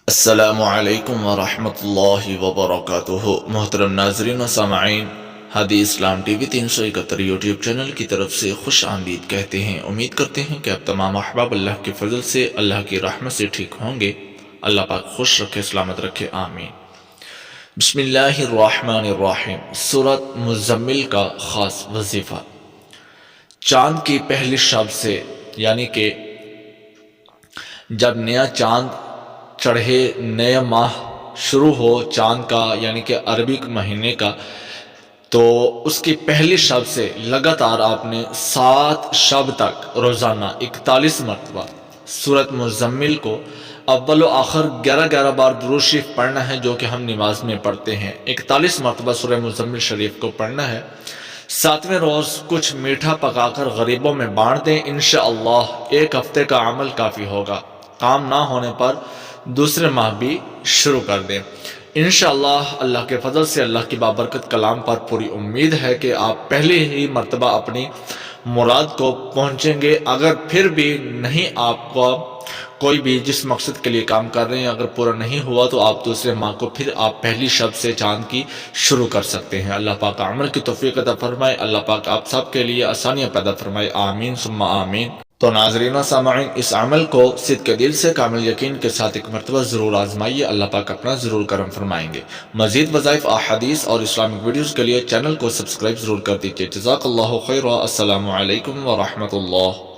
السلام علیکم ورحمۃ اللہ وبرکاتہ۔ محترم ناظرین و سامعین، ہادی اسلام ٹی وی 371 یوٹیوب چینل کی طرف سے خوش آمدید کہتے ہیں۔ امید کرتے ہیں کہ اب تمام احباب اللہ کے فضل سے، اللہ کی رحمت سے ٹھیک ہوں گے۔ اللہ پاک خوش رکھے، سلامت رکھے، آمین۔ بسم اللہ الرحمن الرحیم۔ سورۃ مزمل کا خاص وظیفہ۔ چاند کی پہلی شب سے، یعنی کہ جب نیا چاند چڑھے، نیا ماہ شروع ہو چاند کا یعنی کہ عربی مہینے کا، تو اس کی پہلی شب سے لگاتار آپ نے 7 شب تک روزانہ 41 مرتبہ سورۃ مزمل کو اول و آخر 11 بار درود شریف پڑھنا ہے، جو کہ ہم نماز میں پڑھتے ہیں۔ 41 مرتبہ سورہ مزمل شریف کو پڑھنا ہے۔ 7ویں روز کچھ میٹھا پکا کر غریبوں میں بانٹ دیں، انشاءاللہ 1 ہفتے کا عمل کافی ہوگا۔ کام نہ ہونے پر دوسرے ماہ بھی شروع کر دیں انشاءاللہ۔ اللہ کے فضل سے، اللہ کی بابرکت کلام پر پوری امید ہے کہ آپ پہلی ہی مرتبہ اپنی مراد کو پہنچیں گے۔ اگر پھر بھی نہیں، آپ کو کوئی بھی جس مقصد کے لیے کام کر رہے ہیں اگر پورا نہیں ہوا، تو آپ دوسرے ماہ کو پھر آپ پہلی شب سے چاند کی شروع کر سکتے ہیں۔ اللہ پاک عمل کی توفیق عطا فرمائے، اللہ پاک آپ سب کے لیے آسانیاں پیدا فرمائے، آمین ثم آمین۔ تو ناظرین و سامعین، اس عمل کو صدق دل سے کامل یقین کے ساتھ ایک مرتبہ ضرور آزمائیے، اللہ پاک اپنا ضرور کرم فرمائیں گے۔ مزید وظائف، احادیث اور اسلامک ویڈیوز کے لیے چینل کو سبسکرائب ضرور کر دیجیے۔ جزاک اللہ خیر، السلام علیکم ورحمۃ اللہ۔